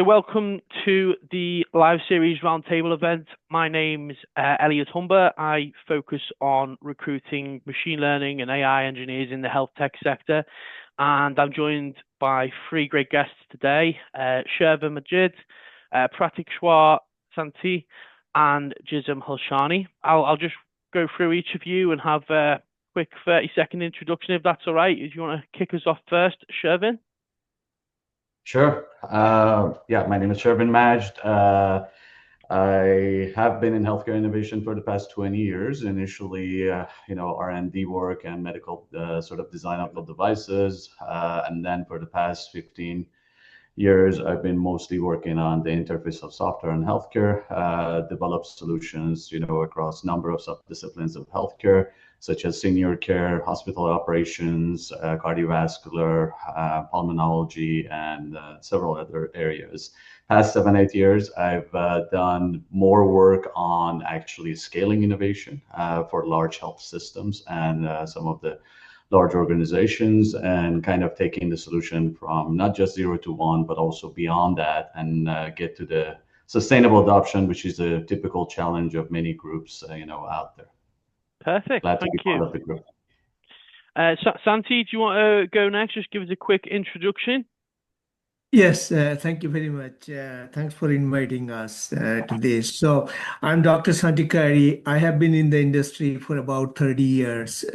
So welcome to the live series roundtable event. My name's Elliot Humber. I focus on recruiting machine learning and AI engineers in the health tech sector. And I'm joined by three great guests today, Shervin, Majd, Prakriteswar, Santikary, and Gzim, Helshani. I'll just go through each of you and have a quick 30-second introduction, if that's all right. If you want to kick us off first, Shervin? Sure. Yeah, my name is Shervin Majd. I have been in healthcare innovation for the past 20 years. Initially, R&D work and medical sort of design of the devices. And then for the past 15 years, I've been mostly working on the interface of software and healthcare, develop solutions, across a number of subdisciplines of healthcare, such as senior care, hospital operations, cardiovascular, pulmonology, and several other areas. Past 7, 8 years, I've done more work on actually scaling innovation for large health systems and some of the large organizations, and kind of taking the solution from not just 0 to 1, but also beyond that, and get to the sustainable adoption, which is a typical challenge of many groups, out there. Perfect. Glad to Thank be part you. of the group. Santi, do you want to go next? Just give us a quick introduction. Yes, thank you very much. Thanks for inviting us to this. So, I'm Dr. Santikary. I have been in the industry for about 30 years,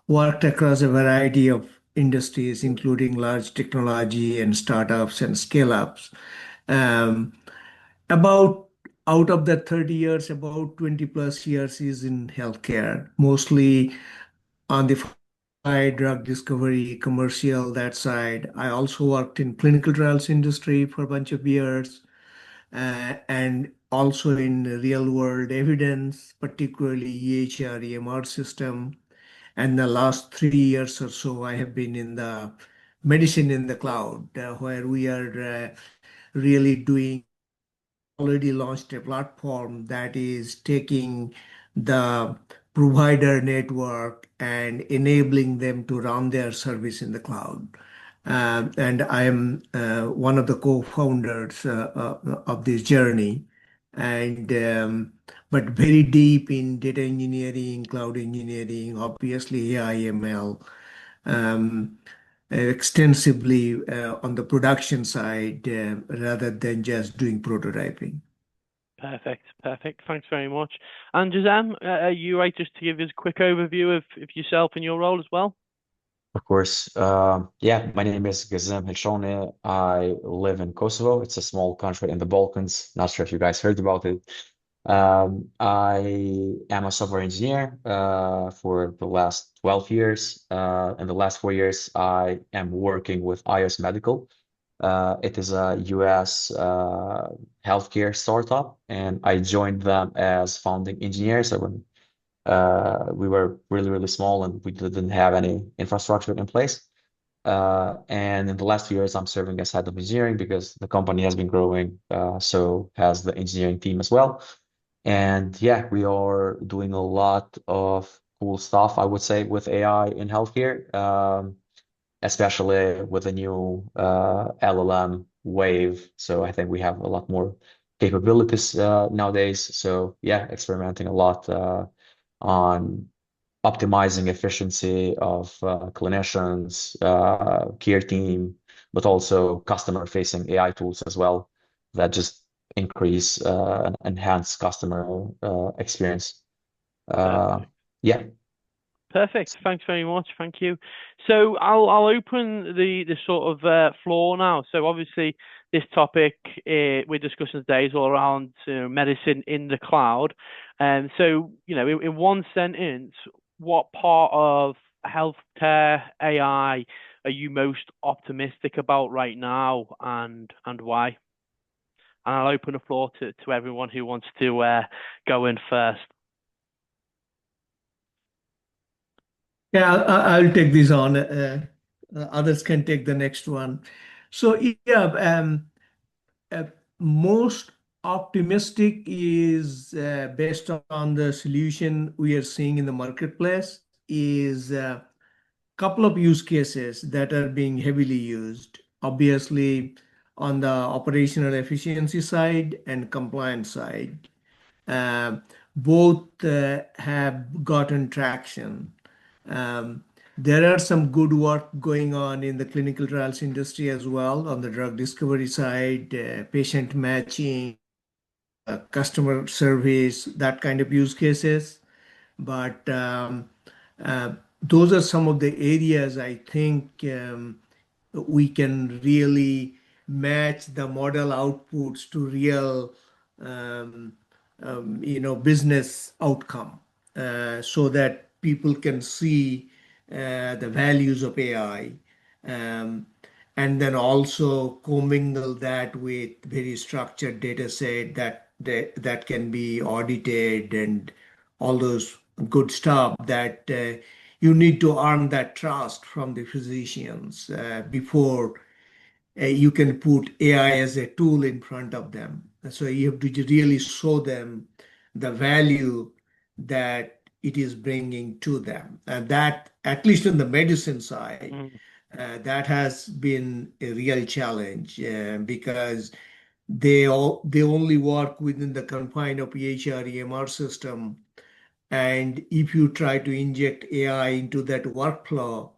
worked across a variety of industries, including large technology and startups and scale-ups. Um, about out of that 30 years, about 20 plus years is in healthcare, mostly on the side, drug discovery, commercial, that side. I also worked in clinical trials industry for a bunch of years, and also in real world evidence, particularly EHR, EMR system. And the last 3 years or so, I have been in the medicine in the cloud, where we are really doing already launched a platform that is taking the provider network and enabling them to run their service in the cloud. And I am one of the co-founders of this journey, and but very deep in data engineering, cloud engineering, obviously AI, ML, um, extensively on the production side rather than just doing prototyping. Perfect. Thanks very much. And Gzim, are you right just to give us a quick overview of yourself and your role as well? Of course. Yeah, my name is Gzim Helshani. I live in Kosovo. It's a small country in the Balkans. Not sure if you guys heard about it. I am a software engineer for the last 12 years. In the last 4 years, I am working with Aios Medical. It is a US healthcare startup, and I joined them as founding engineer. So when we were really, really small and we didn't have any infrastructure in place. And in the last few years, I'm serving as head of engineering because the company has been growing, so has the engineering team as well. And yeah, we are doing a lot of cool stuff, I would say, with AI in healthcare, especially with the new LLM wave. So I think we have a lot more capabilities nowadays. So yeah, experimenting a lot on optimizing efficiency of clinicians, care team, but also customer-facing AI tools as well that just increase and enhance customer experience. Perfect. Yeah. Perfect. Thanks very much. Thank you. So I'll open the sort of floor now. So obviously this topic we're discussing today is all around medicine in the cloud. And so in one sentence, what part of healthcare AI are you most optimistic about right now, and why? And I'll open the floor to everyone who wants to go in first. Yeah, I'll take this on. Others can take the next one. So yeah, most optimistic is based on the solution we are seeing in the marketplace is a couple of use cases that are being heavily used. Obviously, on the operational efficiency side and compliance side. Uh, Both have gotten traction. Um, there are some good work going on in the clinical trials industry as well on the drug discovery side, patient matching, customer service, that kind of use cases. But uh, those are some of the areas I think we can really match the model outputs to real, um, business outcome, so that people can see the values of AI. Um, and then also commingle that with very structured data set that can be audited and all those good stuff that you need to earn that trust from the physicians before you can put AI as a tool in front of them. So you have to really show them the value that it is bringing to them. And that, at least on the medicine side, Mm. that has been a real challenge because they only work within the confine of EHR EMR system, and if you try to inject AI into that workflow,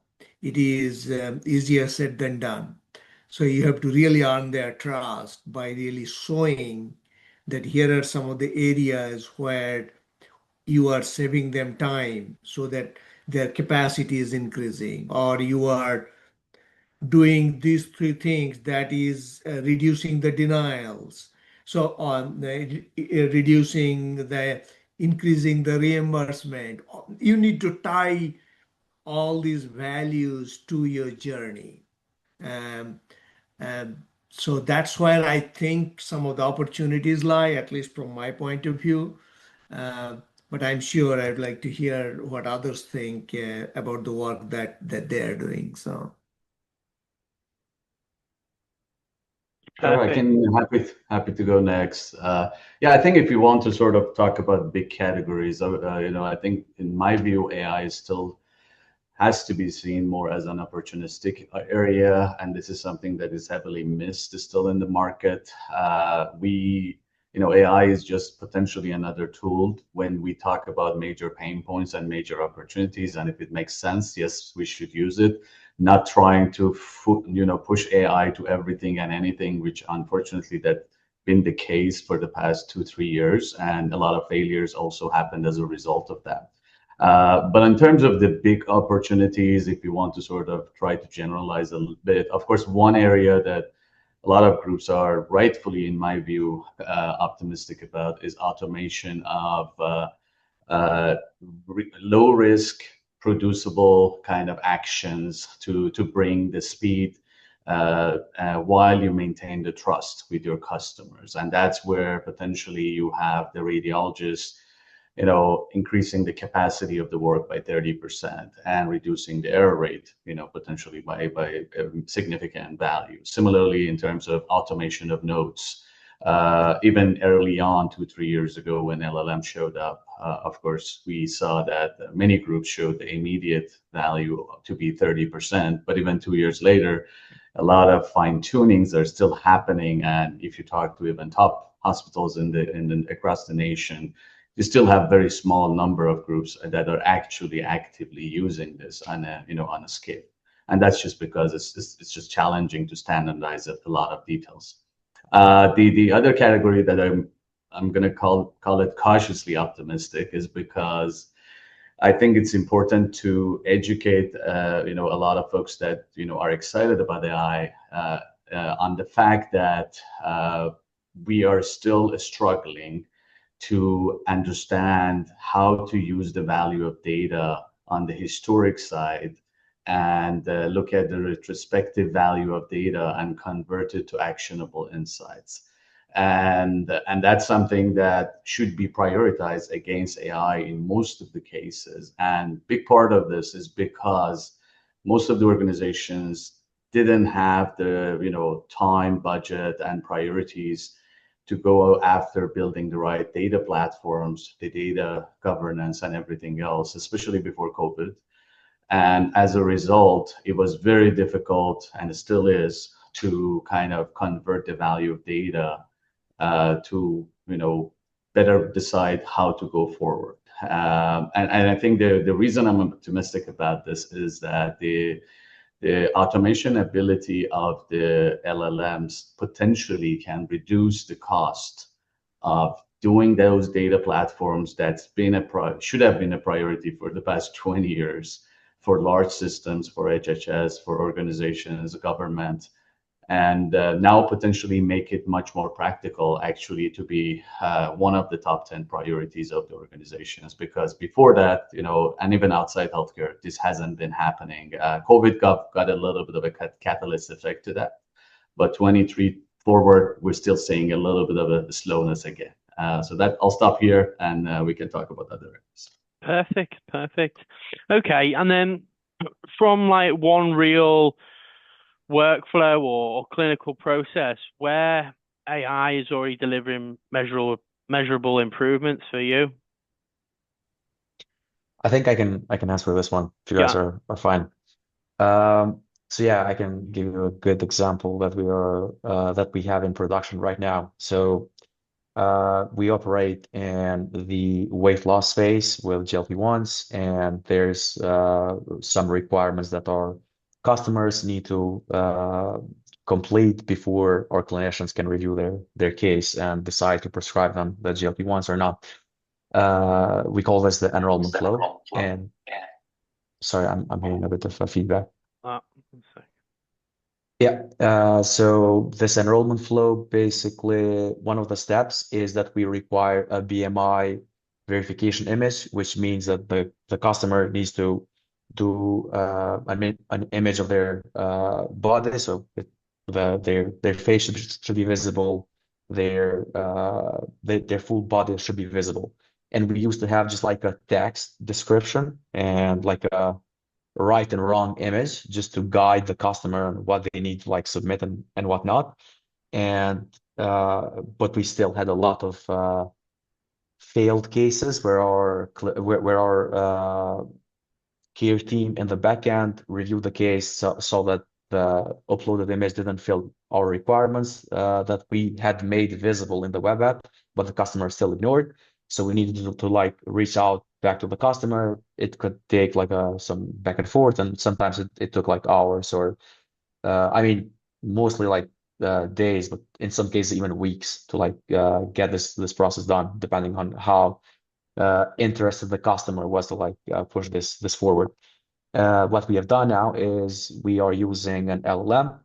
it is easier said than done. So you have to really earn their trust by really showing that here are some of the areas where you are saving them time so that their capacity is increasing, or you are doing these three things, that is reducing the denials, so on reducing the increasing the reimbursement. You need to tie all these values to your journey. um, um, so that's where I think some of the opportunities lie, at least from my point of view. uh, but I'm sure I'd like to hear what others think about the work that they're doing. So Sure, I Perfect. can happy to go next. Yeah, I think if you want to sort of talk about big categories, I think in my view, AI is still has to be seen more as an opportunistic area, and this is something that is heavily missed still in the market. AI is just potentially another tool when we talk about major pain points and major opportunities, and if it makes sense, yes, we should use it. Not trying to, push AI to everything and anything, which unfortunately that been the case for the past 2, 3 years, and a lot of failures also happened as a result of that. But in terms of the big opportunities, if you want to sort of try to generalize a little bit, of course, one area that a lot of groups are rightfully, in my view, optimistic about is automation of uh, low risk, producible kind of actions to bring the speed while you maintain the trust with your customers. And that's where potentially you have the radiologist increasing the capacity of the work by 30% and reducing the error rate, potentially by significant value. Similarly, in terms of automation of notes, even early on, 2, 3 years ago, when LLM showed up, of course, we saw that many groups showed the immediate value to be 30%, but even 2 years later, a lot of fine tunings are still happening. And if you talk to even top hospitals across the nation, you still have very small number of groups that are actually actively using this on a scale, and that's just because it's just challenging to standardize a lot of details. The other category that I'm gonna call it cautiously optimistic is because I think it's important to educate a lot of folks that are excited about AI on the fact that we are still struggling to understand how to use the value of data on the historic side and look at the retrospective value of data and convert it to actionable insights. And that's something that should be prioritized against AI in most of the cases. And big part of this is because most of the organizations didn't have the time, budget, and priorities to go after building the right data platforms, the data governance, and everything else, especially before COVID. And as a result, it was very difficult, and it still is, to kind of convert the value of data to better decide how to go forward. And I think the reason I'm optimistic about this is that the automation ability of the LLMs potentially can reduce the cost of doing those data platforms that's been should have been a priority for the past 20 years for large systems, for HHS, for organizations, government, and now potentially make it much more practical actually to be one of the top 10 priorities of the organizations. Because before that, and even outside healthcare, this hasn't been happening. COVID got a little bit of a catalyst effect to that, but 23 forward, we're still seeing a little bit of a slowness again. So that I'll stop here, and we can talk about other areas. Perfect. Okay, and then from like one real workflow or clinical process where AI is already delivering measurable improvements for you? I think I can answer this one if you guys are fine. So yeah, I can give you a good example that we have in production right now. So we operate in the weight loss space with GLP-1s, and there's some requirements that our customers need to complete before our clinicians can review their case and decide to prescribe them the GLP-1s or not. We call this the enrollment flow. And sorry, I'm hearing a bit of feedback. Yeah, so this enrollment flow, basically, one of the steps is that we require a BMI verification image, which means that the customer needs to do an image of their body, so their face should be visible, their full body should be visible, and we used to have just like a text description and like a right and wrong image just to guide the customer on what they need to like submit and whatnot. And but we still had a lot of failed cases where our care team in the backend reviewed the case, so that the uploaded image didn't fill our requirements that we had made visible in the web app, but the customer still ignored. So we needed to like reach out back to the customer. It could take like some back and forth, and sometimes it took like hours or I mean mostly like days, but in some cases even weeks to like get this process done, depending on how interested the customer was to like push this forward. What we have done now is we are using an LLM,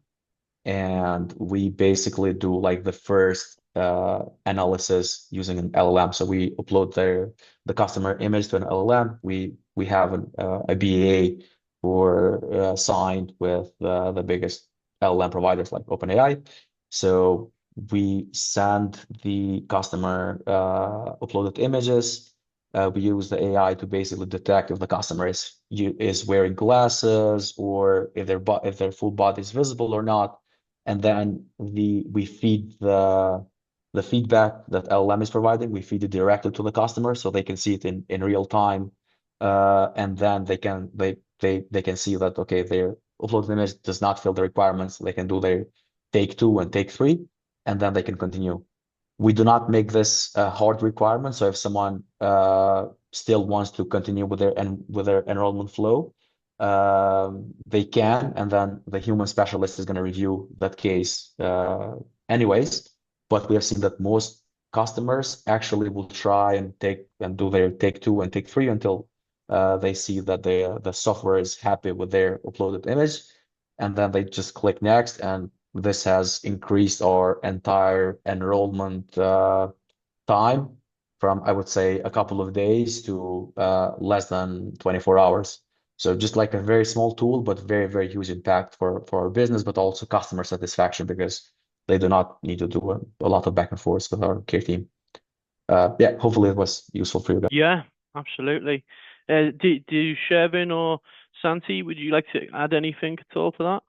and we basically do like the first analysis using an LLM. So we upload the customer image to an LLM. We have a BA or signed with the biggest LLM providers like OpenAI. So we send the customer uploaded images. We use the AI to basically detect if the customer is wearing glasses or if their full body is visible or not. And then we feed the feedback that LLM is providing. We feed it directly to the customer so they can see it in real time, and then they can see that okay, their uploaded image does not fill the requirements. They can do their take 2 and take 3, and then they can continue. We do not make this a hard requirement. So if someone still wants to continue with their enrollment flow, they can, and then the human specialist is going to review that case anyways. But we have seen that most customers actually will try and do their take 2 and take 3 until they see that the software is happy with their uploaded image, and then they just click next. And this has increased our entire enrollment time from, I would say, a couple of days to less than 24 hours. So just like a very small tool, but very, very huge impact for our business, but also customer satisfaction, because they do not need to do a lot of back and forth with our care team. Yeah, hopefully it was useful for you guys. Yeah, absolutely. Do Shervin or Santi, would you like to add anything at all to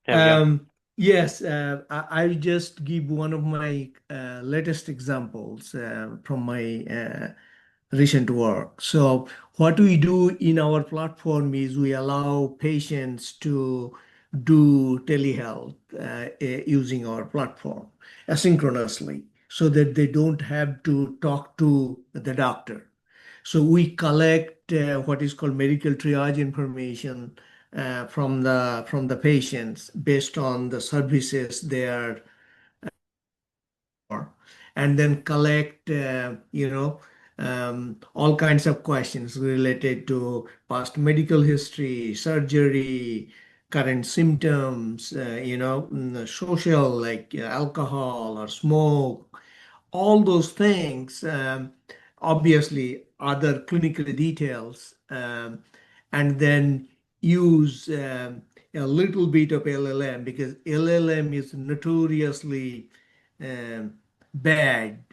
that? Yes, I'll just give one of my latest examples from my recent work. So what we do in our platform is we allow patients to do telehealth using our platform asynchronously so that they don't have to talk to the doctor. So we collect what is called medical triage information from the patients based on the services they are and then collect all kinds of questions related to past medical history, surgery, current symptoms, social like alcohol or smoke, all those things, obviously other clinical details, and then use a little bit of LLM because LLM is notoriously um, bad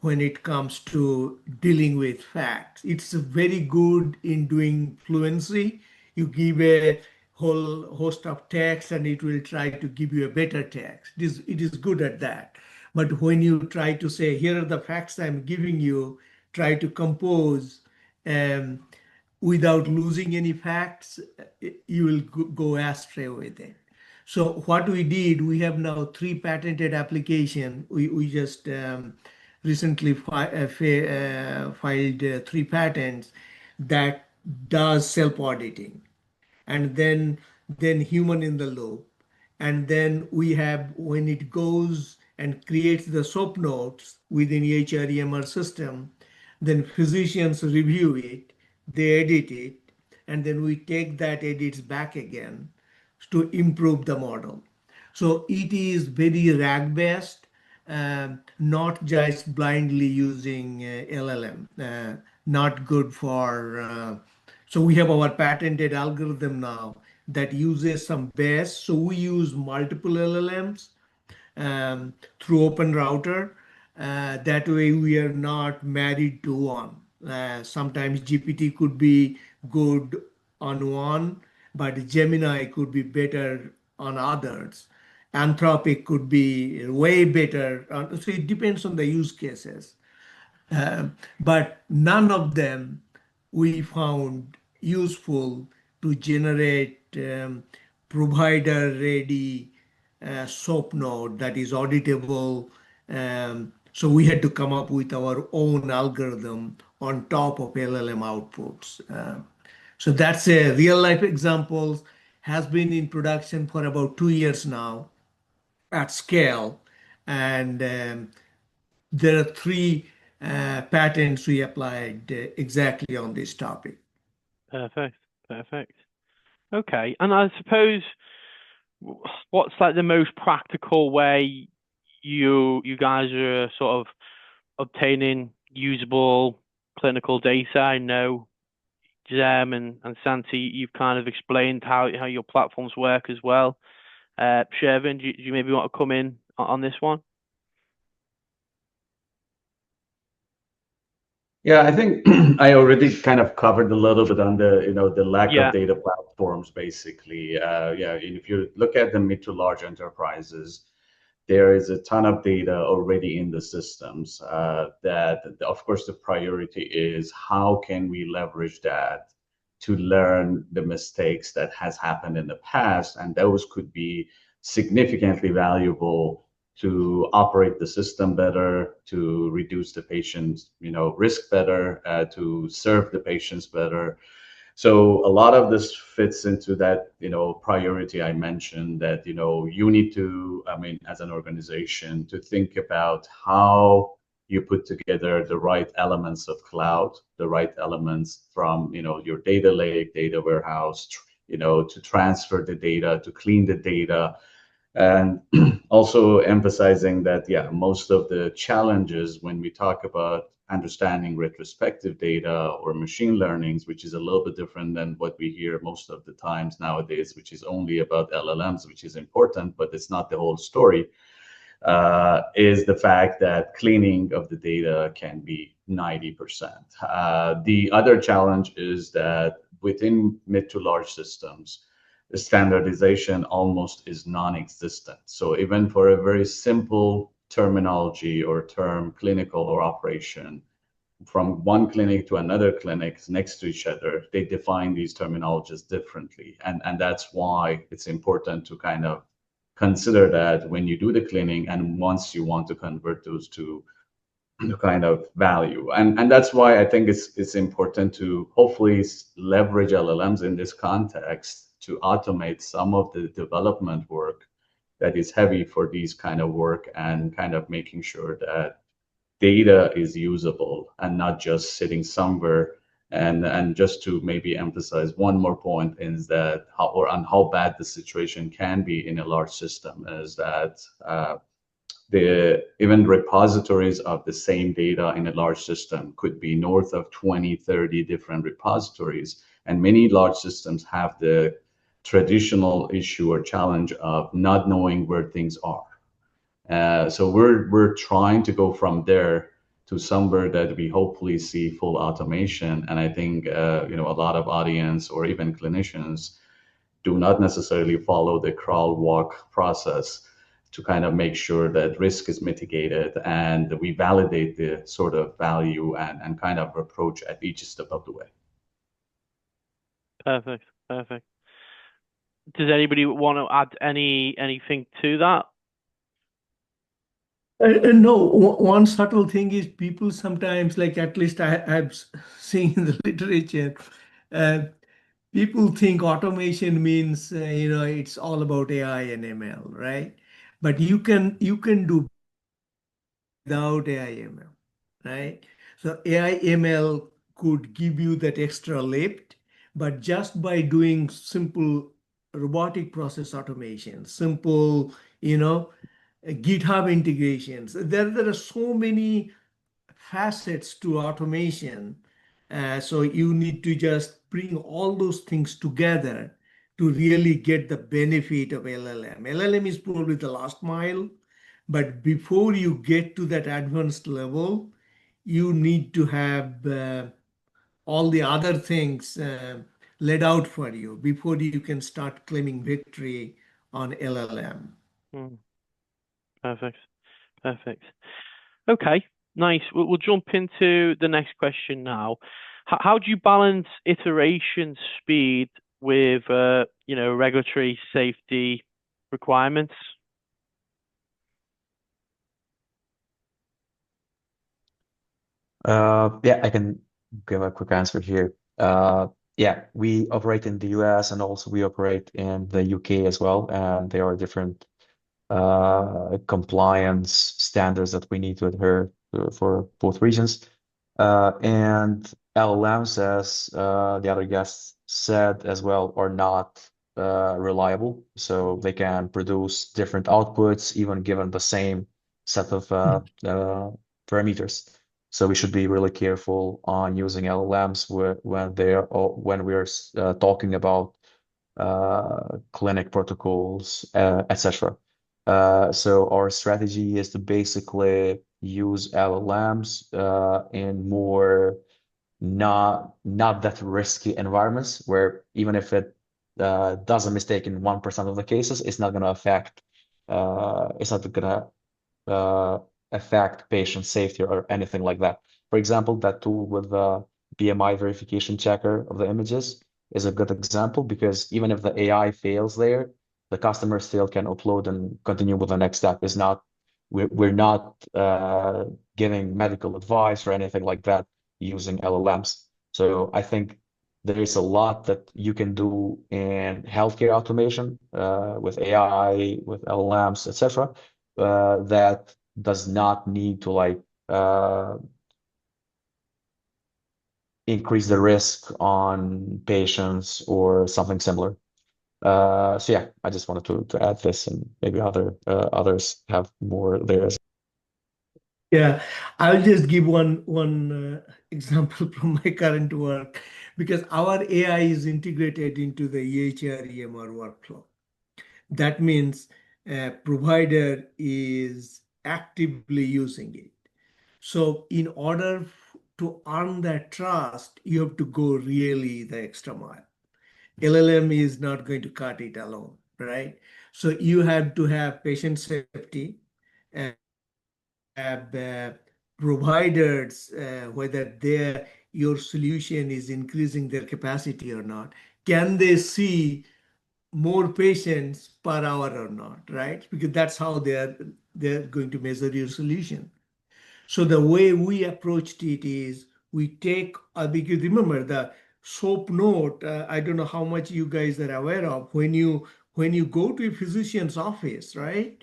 when it comes to dealing with facts. It's very good in doing fluency. You give a whole host of text and it will try to give you a better text. It is good at that. But when you try to say, here are the facts I'm giving you, try to compose um, without losing any facts, you will go astray with it. So what we did, we have now 3 patented application. We just recently filed 3 patents that does self-auditing and then human in the loop. And then we have when it goes and creates the SOAP notes within HREMR system, then physicians review it, they edit it, and then we take that edits back again to improve the model. So it is very RAG based, not just blindly using LLM. Not good for. So we have our patented algorithm now that uses some base. So we use multiple LLMs through Open Router. That way we are not married to one. Sometimes GPT could be good on one, but Gemini could be better on others. Anthropic could be way better. So it depends on the use cases. But none of them we found useful to generate provider-ready SOAP node that is auditable. So we had to come up with our own algorithm on top of LLM outputs. So that's a real-life example, has been in production for about 2 years now at scale. And there are 3 patents we applied exactly on this topic. Perfect. Perfect. Okay. And I suppose what's like the most practical way you guys are sort of obtaining usable clinical data? I know Gzim and Santi, you've kind of explained how your platforms work as well. Shervin, do you maybe want to come in on this one? Yeah, I think I already kind of covered a little bit on the lack Yeah. of data platforms, basically. Yeah, and if you look at the mid to large enterprises, there is a ton of data already in the systems that, of course, the priority is how can we leverage that to learn the mistakes that has happened in the past, and those could be significantly valuable to operate the system better, to reduce the patient's risk better, to serve the patients better. So a lot of this fits into that priority I mentioned, that you need to, I mean, as an organization, to think about how you put together the right elements of cloud, the right elements from your data lake, data warehouse, to transfer the data, to clean the data, and also emphasizing that, yeah, most of the challenges when we talk about understanding retrospective data or machine learnings, which is a little bit different than what we hear most of the times nowadays, which is only about LLMs, which is important, but it's not the whole story, is the fact that cleaning of the data can be 90%. The other challenge is that within mid to large systems, the standardization almost is non-existent. So even for a very simple terminology or term, clinical or operation, from one clinic to another clinic next to each other, they define these terminologies differently. And that's why it's important to kind of consider that when you do the cleaning and once you want to convert those to kind of value. And that's why I think it's important to hopefully leverage LLMs in this context to automate some of the development work that is heavy for these kind of work, and kind of making sure that data is usable and not just sitting somewhere. And just to maybe emphasize one more point is that how bad the situation can be in a large system is that the even repositories of the same data in a large system could be north of 20, 30 different repositories. And many large systems have the traditional issue or challenge of not knowing where things are. So we're trying to go from there to somewhere that we hopefully see full automation. And I think a lot of audience or even clinicians do not necessarily follow the crawl walk process to kind of make sure that risk is mitigated and we validate the sort of value and kind of approach at each step of the way. Perfect. Does anybody want to add anything to that? No, one subtle thing is people sometimes, like at least I've seen in the literature, people think automation means it's all about AI and ML, right? But you can do without AI ML, right? So AI ML could give you that extra lift, but just by doing simple robotic process automation, simple, GitHub integrations. There are so many facets to automation. So you need to just bring all those things together to really get the benefit of LLM. LLM is probably the last mile, but before you get to that advanced level, you need to have all the other things laid out for you before you can start claiming victory on LLM. Perfect. Okay, nice. We'll jump into the next question now. How do you balance iteration speed with regulatory safety requirements? Yeah, I can give a quick answer here. Yeah, we operate in the US and also we operate in the UK as well, and there are different compliance standards that we need to adhere to for both regions. And LLMs, as the other guests said as well, are not reliable. So they can produce different outputs, even given the same set of parameters. So we should be really careful on using LLMs when we're talking about clinic protocols, etc. So our strategy is to basically use LLMs in more not that risky environments where even if it does a mistake in 1% of the cases, it's not going to affect patient safety or anything like that. For example, that tool with the BMI verification checker of the images is a good example, because even if the AI fails there, the customer still can upload and continue with the next step. We're not giving medical advice or anything like that using LLMs. So I think there is a lot that you can do in healthcare automation with AI, with LLMs, etc. That does not need to increase the risk on patients or something similar. So yeah, I just wanted to add this, and maybe others have more there. Yeah, I'll just give one example from my current work, because our AI is integrated into the EHR EMR workflow. That means a provider is actively using it. So in order to earn that trust, you have to go really the extra mile. LLM is not going to cut it alone, right? So you have to have patient safety, and have providers, whether your solution is increasing their capacity or not. Can they see more patients per hour or not, right? Because that's how they're going to measure your solution. So the way we approached it is we take, because remember the SOAP note, I don't know how much you guys are aware of, when you go to a physician's office, right?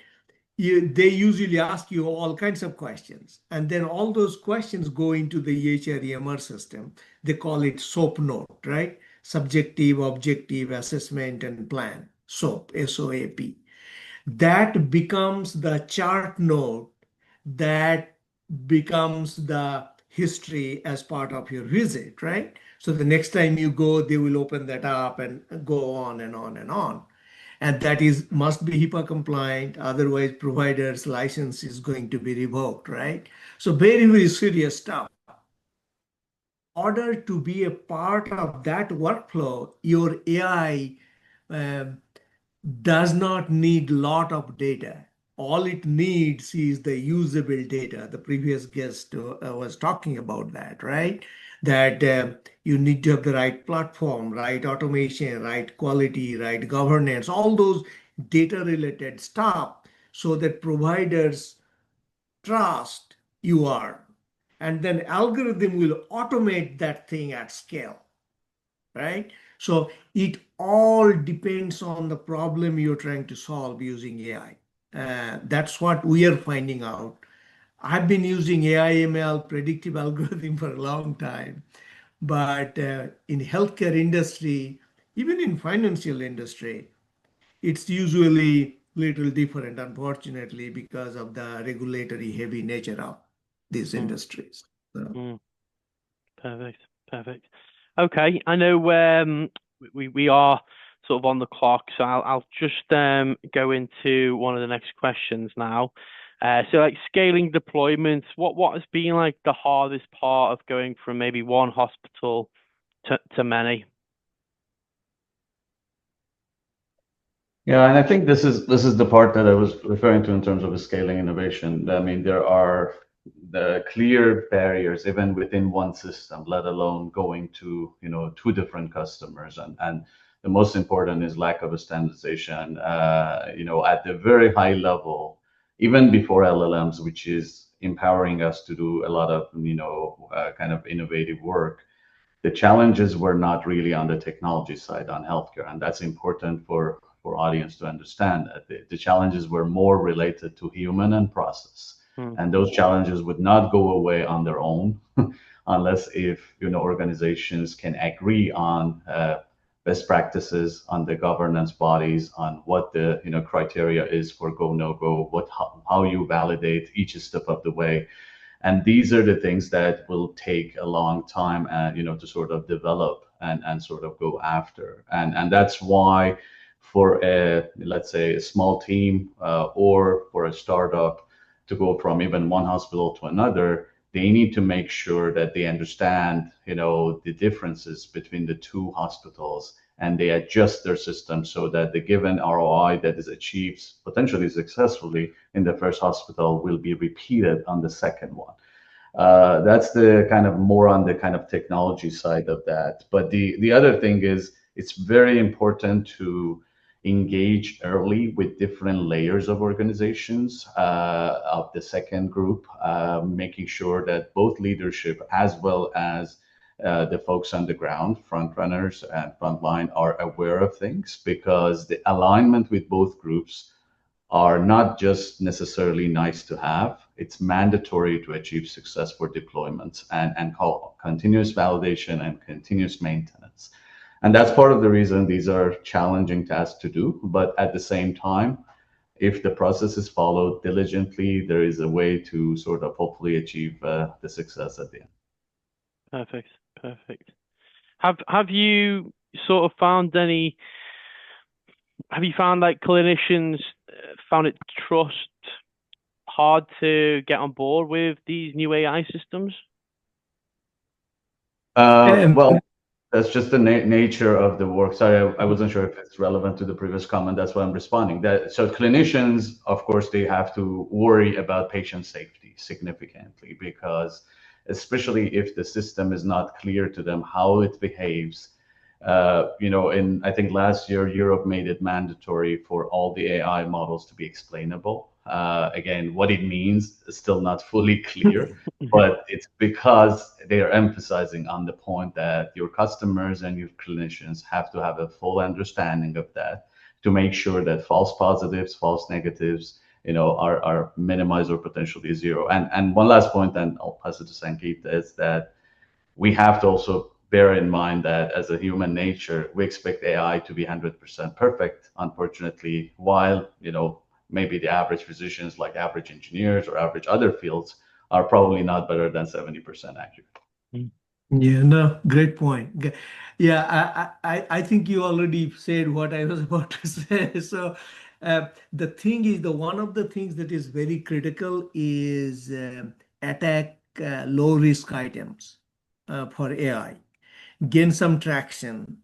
They usually ask you all kinds of questions. And then all those questions go into the EHR system. They call it SOAP note, right? Subjective, objective, assessment, and plan. SOAP, SOAP. That becomes the chart note that becomes the history as part of your visit, right? So the next time you go, they will open that up and go on and on and on. And that is must be HIPAA compliant, otherwise provider's license is going to be revoked, right? So very, very serious stuff. In order to be a part of that workflow, your AI does not need lot of data. All it needs is the usable data. The previous guest was talking about that, right? That you need to have the right platform, right automation, right quality, right governance, all those data related stuff so that providers trust you are. And then algorithm will automate that thing at scale, right? So it all depends on the problem you're trying to solve using AI. That's what we are finding out. I've been using AI ML predictive algorithm for a long time, but in healthcare industry, even in financial industry, it's usually little different, unfortunately, because of the regulatory heavy nature of these industries. So. Mm. Perfect. Perfect. Okay. I know we are sort of on the clock, so I'll just go into one of the next questions now. So like scaling deployments, what has been like the hardest part of going from maybe one hospital to many? Yeah, and I think this is the part that I was referring to in terms of scaling innovation. I mean, there are the clear barriers even within one system, let alone going to two different customers. And the most important is lack of a standardization. At the very high level, even before LLMs, which is empowering us to do a lot of kind of innovative work. The challenges were not really on the technology side on healthcare, and that's important for audience to understand that the challenges were more related to human and process. And those challenges would not go away on their own unless if organizations can agree on best practices, on the governance bodies, on what the criteria is for go no go, how you validate each step of the way. And these are the things that will take a long time to sort of develop and sort of go after. And that's why for let's say a small team or for a startup to go from even one hospital to another, they need to make sure that they understand the differences between the two hospitals, and they adjust their system so that the given ROI that is achieved potentially successfully in the first hospital will be repeated on the second one. That's the kind of more on the kind of technology side of that. But the other thing is it's very important to engage early with different layers of organizations of the second group, making sure that both leadership as well as the folks on the ground, front runners and frontline, are aware of things, because the alignment with both groups are not just necessarily nice to have. It's mandatory to achieve success for deployments and continuous validation and continuous maintenance. And that's part of the reason these are challenging tasks to do. But at the same time, if the process is followed diligently, there is a way to sort of hopefully achieve the success at the end. Perfect. Perfect. Have you sort of found any? Have you found like clinicians found it hard to get on board with these new AI systems? Well, That's just the nature of the work. Sorry, I wasn't sure if it's relevant to the previous comment. That's why I'm responding. So clinicians, of course, they have to worry about patient safety significantly, because especially if the system is not clear to them how it behaves. In I think last year, Europe made it mandatory for all the AI models to be explainable. Again, what it means is still not fully clear. But it's because they are emphasizing on the point that your customers and your clinicians have to have a full understanding of that, to make sure that false positives, false negatives, are minimized or potentially zero. And one last point, and I'll pass it to Sangeet, is that we have to also bear in mind that as a human nature, we expect AI to be 100% perfect, unfortunately, while, maybe the average physicians, like average engineers or average other fields, are probably not better than 70% accurate. Yeah, no, great point. Yeah, I think you already said what I was about to say. So the thing is, one of the things that is very critical is attack low risk items for AI. Gain some traction,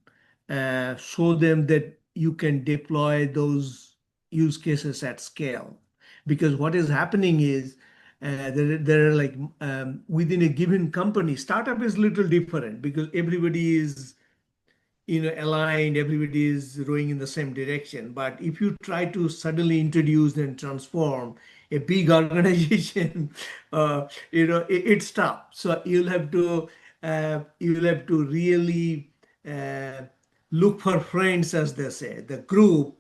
show them that you can deploy those use cases at scale. Because what is happening is there are like within a given company, startup is little different because everybody is aligned, everybody is rowing in the same direction. But if you try to suddenly introduce and transform a big organization, it's tough. So you'll have to really uh, look for friends, as they say, the group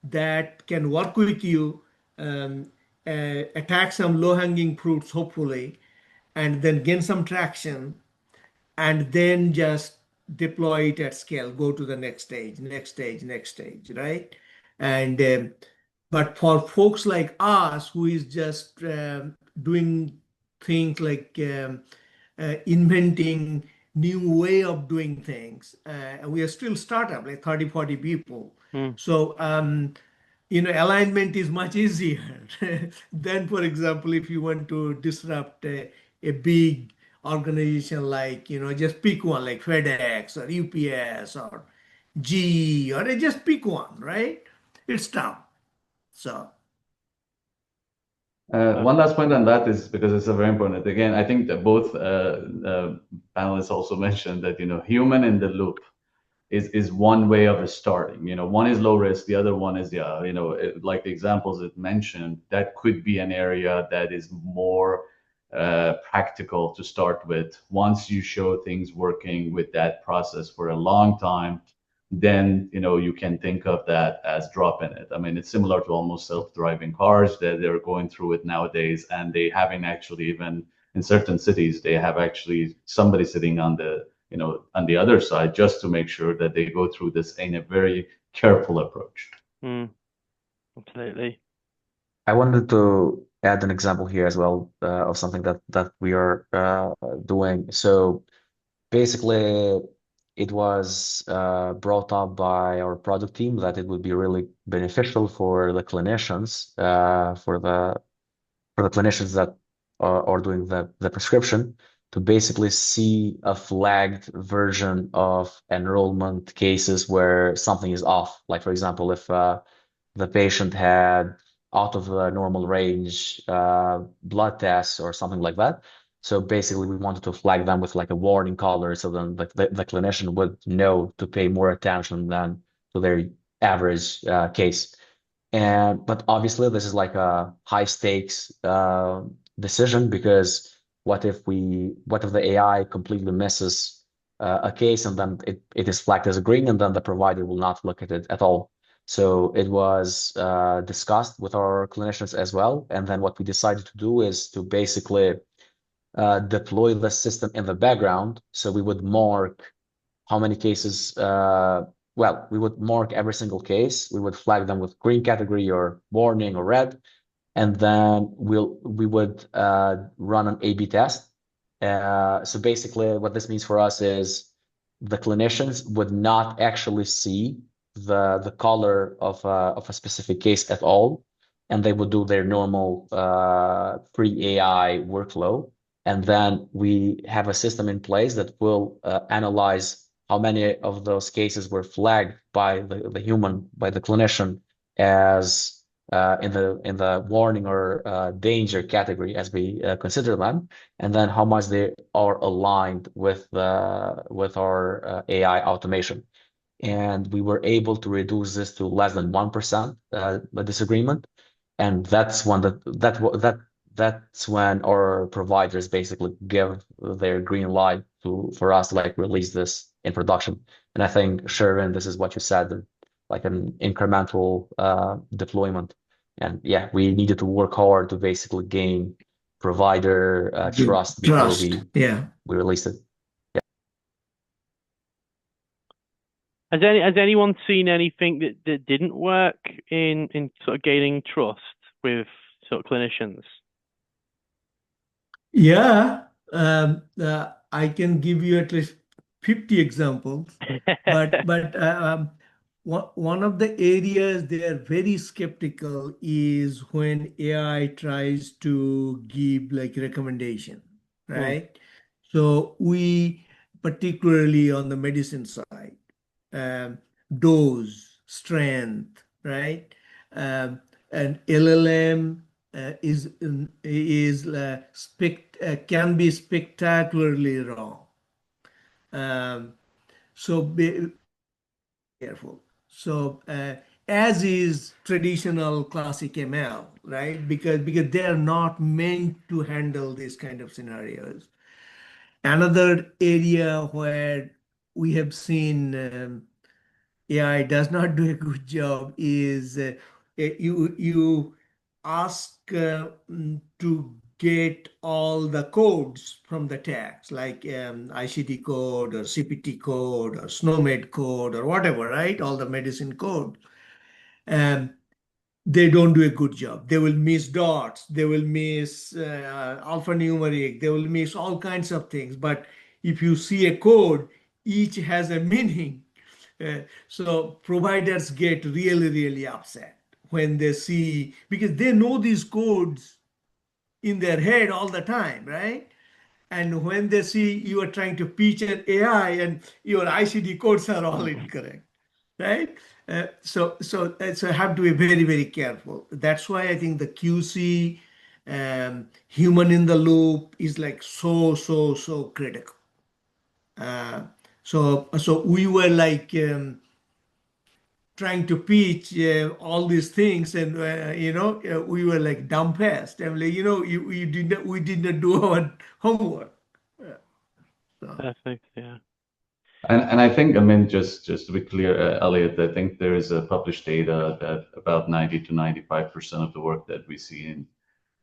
that can work with you, um, attack some low-hanging fruits, hopefully, and then gain some traction, and then just deploy it at scale, go to the next stage, next stage, next stage, right? And but for folks like us who is just doing things like inventing new way of doing things, and we are still startup, like 30, 40 people. So alignment is much easier than, for example, if you want to disrupt a big organization, like, just pick one, like FedEx or UPS or GE, or just pick one, right? It's tough. So, One last point on that is because it's a very important. Again, I think that both panelists also mentioned that human in the loop is one way of starting. One is low risk, the other one is like the examples it mentioned. That could be an area that is more practical to start with. Once you show things working with that process for a long time, then you can think of that as dropping it. I mean, it's similar to almost self-driving cars that they're going through it nowadays, and they haven't actually, even in certain cities, they have actually somebody sitting on the other side, just to make sure that they go through this in a very careful approach. Absolutely. I wanted to add an example here as well of something that we are doing. So basically, it was brought up by our product team that it would be really beneficial for the clinicians, for the clinicians that are doing the prescription, to basically see a flagged version of enrollment cases where something is off. Like, for example, if the patient had out of the normal range blood tests or something like that. So basically, we wanted to flag them with like a warning color, so then the clinician would know to pay more attention than to their average case. But obviously, this is like a high stakes decision, because what if the AI completely misses a case, and then it is flagged as a green, and then the provider will not look at it at all. So it was discussed with our clinicians as well. And then what we decided to do is to basically deploy the system in the background. So we would mark how many cases, we would mark every single case. We would flag them with green category or warning or red. And then we would run an A/B test. So basically what this means for us is the clinicians would not actually see the color of a specific case at all, and they would do their normal pre-AI workflow. And then we have a system in place that will analyze how many of those cases were flagged by the human, by the clinician, as in the warning or danger category as we consider them, and then how much they are aligned with our AI automation. And we were able to reduce this to less than 1% disagreement. And that's when our providers basically give their green light for us to like release this in production. And I think, Shervin, this is what you said, like an incremental deployment. And yeah, we needed to work hard to basically gain provider trust before we released it. Has anyone seen anything that didn't work in sort of gaining trust with sort of clinicians? Yeah, I can give you at least 50 examples, but one of the areas they are very skeptical is when AI tries to give like recommendation, right? So we, particularly on the medicine side, dose, strength, right? And LLM can be spectacularly wrong. So be careful. So as is traditional classic ML, right? Because they are not meant to handle these kind of scenarios. Another area where we have seen AI does not do a good job is you ask to get all the codes from the tags, like ICD code or CPT code or SNOMED code or whatever, right? All the medicine code. They don't do a good job. They will miss dots. They will miss alphanumeric. They will miss all kinds of things. But if you see a code, each has a meaning. So providers get really, really upset when they see, because they know these codes in their head all the time, right? And when they see you are trying to pitch an AI and your ICD codes are all incorrect, right? So have to be very, very careful. That's why I think the QC, human in the loop, is like so critical. So we were like trying to pitch all these things, and we were like dumbfast. I'm like, we did not do our homework. Perfect. Yeah. And I think, I mean, just to be clear, Elliot, I think there is a published data that about 90 to 95% of the work that we see in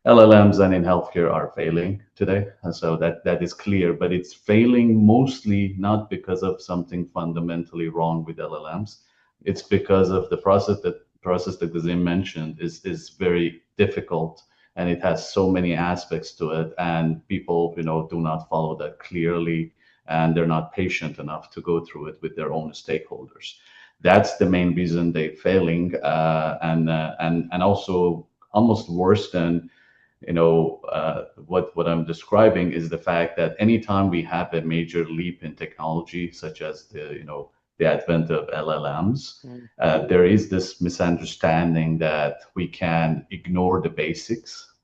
LLMs and in healthcare are failing today. And so that is clear, but it's failing mostly not because of something fundamentally wrong with LLMs. It's because of the process that Gzim mentioned is very difficult, and it has so many aspects to it, and people, do not follow that clearly, and they're not patient enough to go through it with their own stakeholders. That's the main reason they're failing, and also almost worse than what I'm describing is the fact that anytime we have a major leap in technology, such as the advent of LLMs, there is this misunderstanding that we can ignore the basics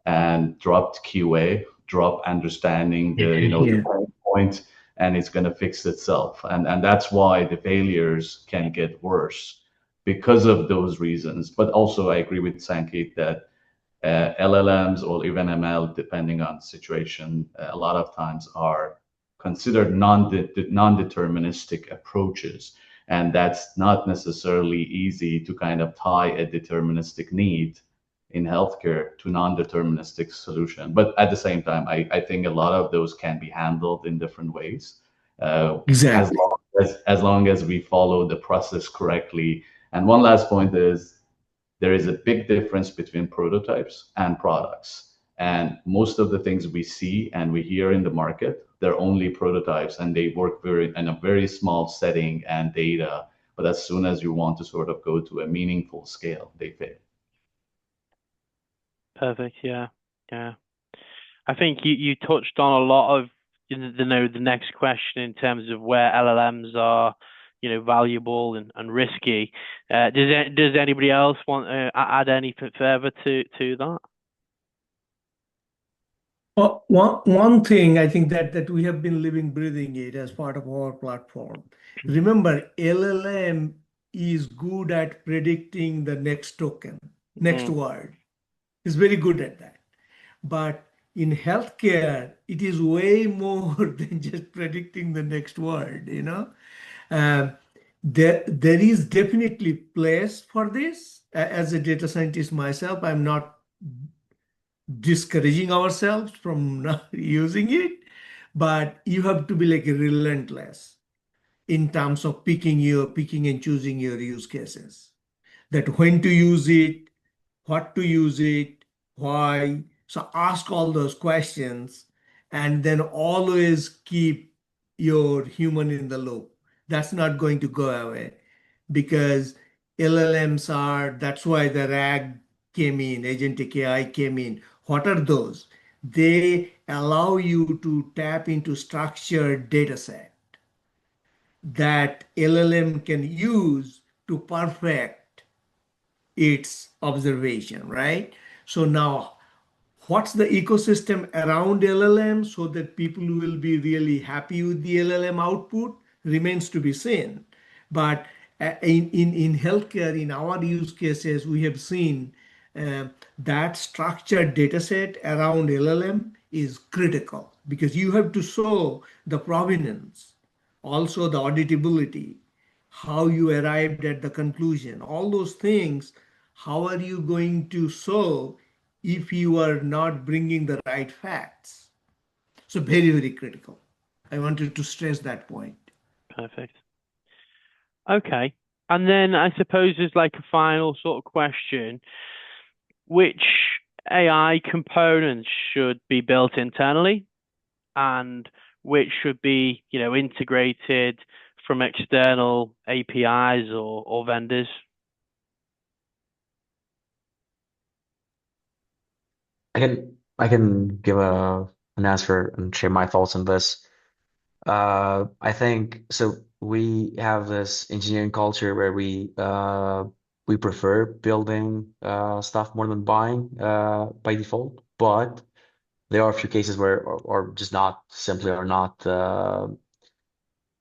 and drop QA, drop understanding the point, and it's going to fix itself. And that's why the failures can get worse because of those reasons. But also, I agree with Sanket that LLMs or even ML, depending on the situation, a lot of times are considered non-deterministic approaches. And that's not necessarily easy to kind of tie a deterministic need in healthcare to non-deterministic solution. But at the same time, I think a lot of those can be handled in different ways. Exactly. As long as we follow the process correctly. And one last point is, there is a big difference between prototypes and products. And most of the things we see and we hear in the market, they're only prototypes, and they work in a very small setting and data. But as soon as you want to sort of go to a meaningful scale, they fail. Perfect. Yeah. I think you touched on a lot of the next question in terms of where LLMs are, valuable and risky. Does anybody else want to add anything further to that? Well, one thing I think that we have been living, breathing it as part of our platform. Remember, LLM is good at predicting the next token, next word. It's very good at that. But in healthcare, it is way more than just predicting the next word, There is definitely place for this. As a data scientist myself, I'm not discouraging ourselves from not using it, but you have to be like relentless in terms of picking and choosing your use cases. That when to use it, what to use it, why. So ask all those questions and then always keep your human in the loop. That's not going to go away because LLMs are, that's why the RAG came in, agentic AI came in. What are those? They allow you to tap into structured data set that LLM can use to perfect its observation, right? So now, what's the ecosystem around LLM so that people will be really happy with the LLM output remains to be seen. But in healthcare, in our use cases, we have seen uh, that structured data set around LLM is critical because you have to show the provenance, also the auditability, how you arrived at the conclusion, all those things. How are you going to show if you are not bringing the right facts? So very, very critical. I wanted to stress that point. Perfect. Okay. And then I suppose there's like a final sort of question. Which AI components should be built internally and which should be, integrated from external APIs or vendors? I can give an answer and share my thoughts on this. I think so. We have this engineering culture where we prefer building stuff more than buying by default, but there are a few cases where or just not simply are not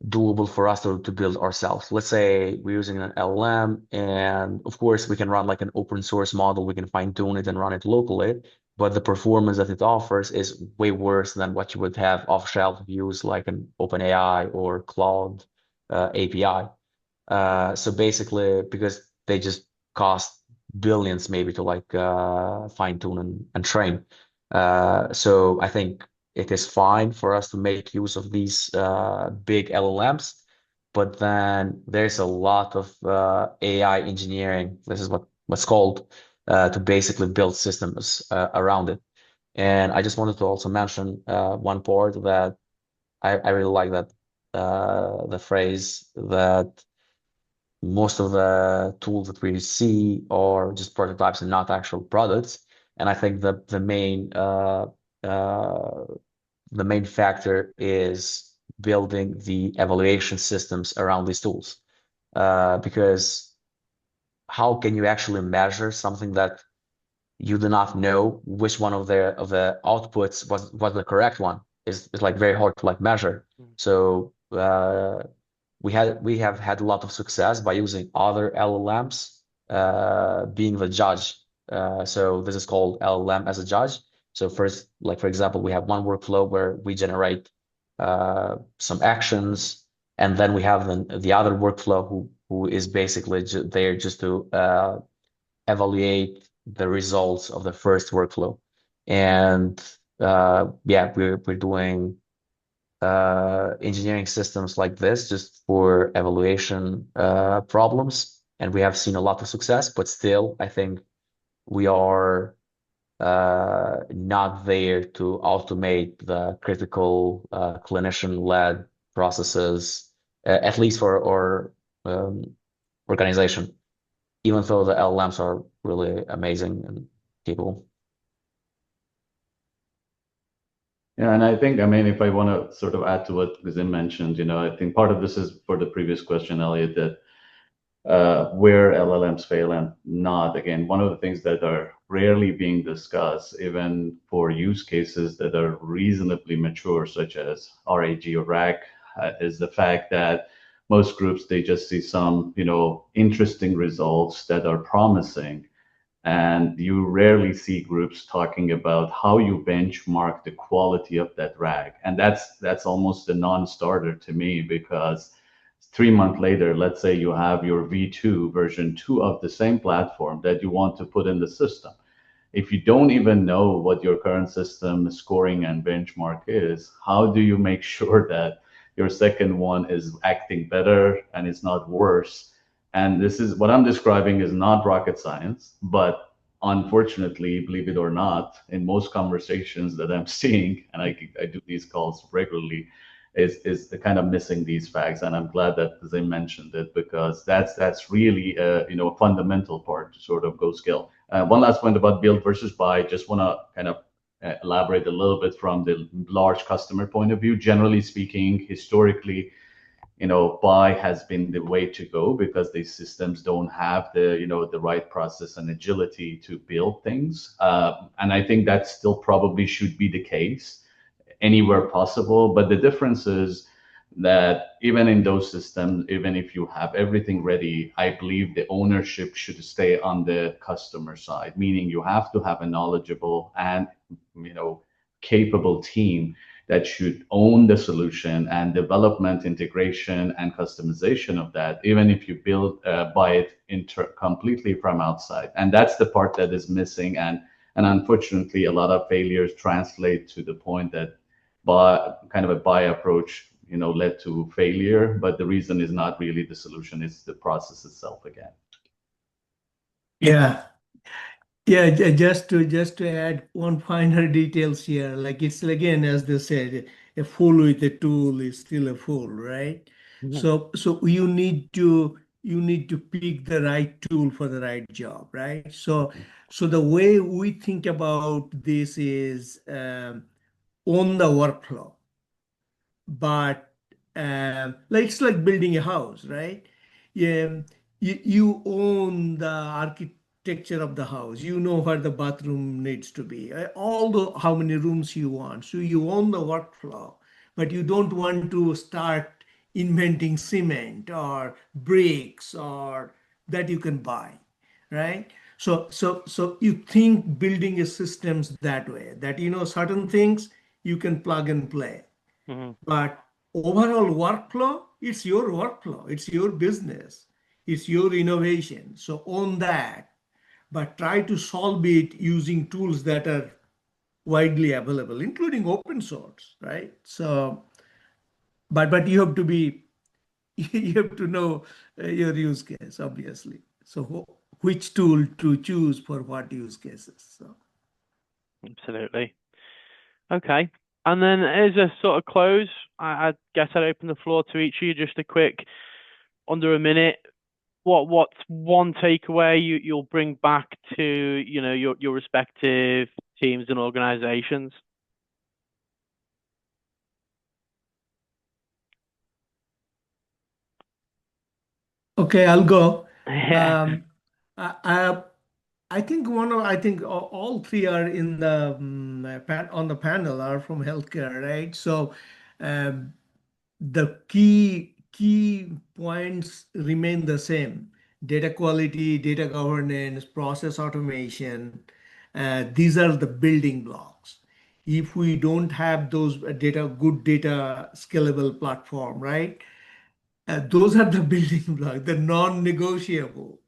doable for us to build ourselves. Let's say we're using an LLM, and of course we can run like an open source model. We can fine tune it and run it locally, but the performance that it offers is way worse than what you would have off shelf if you use like an OpenAI or Cloud API. So basically, because they just cost billions maybe to like fine tune and train. So I think it is fine for us to make use of these big LLMs, but then there's a lot of AI engineering. This is what's called to basically build systems around it. And I just wanted to also mention one part that I really like that the phrase that most of the tools that we see are just prototypes and not actual products. And I think uh, the main factor is building the evaluation systems around these tools. Because how can you actually measure something that you do not know which one of the outputs was the correct one? Is like very hard to like measure. So we have had a lot of success by using other LLMs being the judge. So this is called LLM as a judge. So first, like for example, we have one workflow where we generate some actions, and then we have the other workflow who is basically there just to evaluate the results of the first workflow. And yeah, we're doing engineering systems like this just for evaluation problems, and we have seen a lot of success, but still, I think we are not there to automate the critical clinician-led processes, at least for our organization, even though the LLMs are really amazing and capable. Yeah, and I think, I mean, if I want to sort of add to what Gzim mentioned, I think part of this is for the previous question, Elliot, that where LLMs fail and not. Again, one of the things that are rarely being discussed, even for use cases that are reasonably mature, such as RAG or RAG, is the fact that most groups, they just see some, interesting results that are promising, and you rarely see groups talking about how you benchmark the quality of that RAG. And that's almost a non-starter to me, because 3 months later, let's say you have your V2 version 2 of the same platform that you want to put in the system. If you don't even know what your current system scoring and benchmark is, how do you make sure that your second one is acting better and it's not worse? And this is what I'm describing is not rocket science, but unfortunately, believe it or not, in most conversations that I'm seeing, and I do these calls regularly, is the kind of missing these facts. And I'm glad that they mentioned it, because that's really a fundamental part to sort of go scale. One last point about build versus buy. Just want to kind of elaborate a little bit from the large customer point of view. Generally speaking, historically, buy has been the way to go, because these systems don't have the right process and agility to build things. And I think that still probably should be the case anywhere possible. But the difference is that even in those systems, even if you have everything ready, I believe the ownership should stay on the customer side, meaning you have to have a knowledgeable and capable team that should own the solution and development, integration, and customization of that, even if you buy it completely from outside. And that's the part that is missing. And unfortunately, a lot of failures translate to the point that kind of a buy approach, led to failure. But the reason is not really the solution; it's the process itself again. Yeah. Yeah, just to add one finer details here, like it's again, as they said, a fool with a tool is still a fool, right? Mhm. So you need to pick the right tool for the right job, right? So the way we think about this is on the workflow, but like it's like building a house, right? Yeah, you own the architecture of the house. You know where the bathroom needs to be, all the how many rooms you want. So you own the workflow, but you don't want to start inventing cement or bricks or that you can buy, right? So you think building a systems that way, that certain things you can plug and play. Mhm. But overall workflow, it's your business, it's your innovation. So own that, but try to solve it using tools that are widely available, including open source, right? So, but you have to be, you have to know your use case, obviously. So which tool to choose for what use cases. So. Absolutely. Okay. And then as a sort of close, I guess I'd open the floor to each of you, just a quick, under a minute. What's one takeaway you'll bring back to your respective teams and organizations? Okay, I'll go. Yeah. I, I think all three are in the on the panel are from healthcare, right? So um, the key points remain the same: data quality, data governance, process automation. These are the building blocks. If we don't have those good data scalable platform, right? Those are the building blocks, the non-negotiable,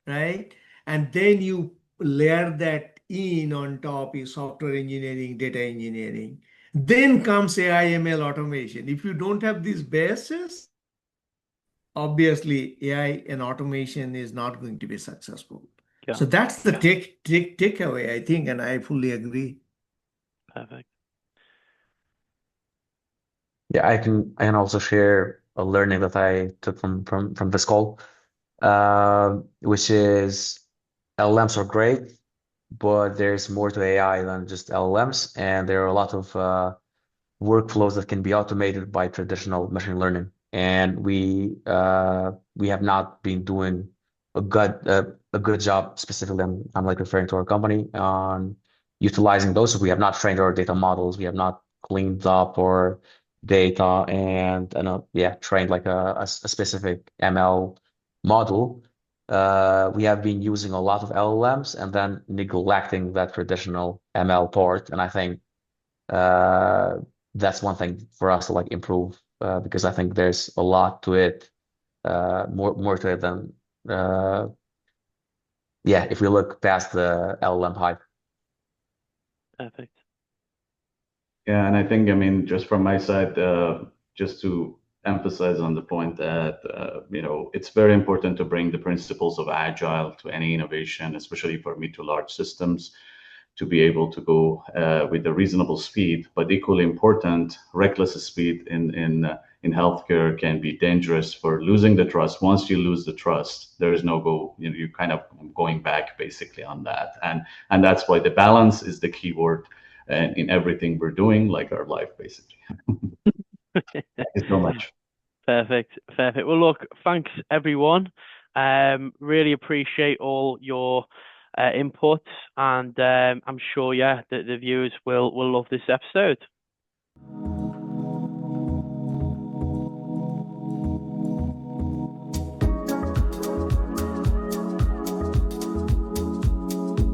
right? And then you layer that in on top is software engineering, data engineering. Then comes AI, ML automation. If you don't have these bases, obviously AI and automation is not going to be successful. Yeah. So that's the takeaway, I think, and I fully agree. Perfect. Yeah, I can also share a learning that I took from this call, which is LLMs are great, but there's more to AI than just LLMs, and there are a lot of workflows that can be automated by traditional machine learning. And we have not been doing a good job specifically. I'm like referring to our company on utilizing those. So we have not trained our data models. We have not cleaned up our data and yeah, trained like a specific ML model. We have been using a lot of LLMs and then neglecting that traditional ML part. And I think uh, that's one thing for us to like improve because I think there's a lot to it, more to it than yeah. If we look past the LLM hype. Perfect. Yeah, and I think, I mean, just from my side, just to emphasize on the point that, it's very important to bring the principles of agile to any innovation, especially for mid to large systems, to be able to go with a reasonable speed. But equally important, reckless speed in healthcare can be dangerous for losing the trust. Once you lose the trust, there is no go. You kind of going back basically on that, and that's why the balance is the key word in everything we're doing, like our life, basically. Thank you so much. Perfect. Well, look, thanks everyone. Really appreciate all your input, and I'm sure, yeah, the viewers will love this episode.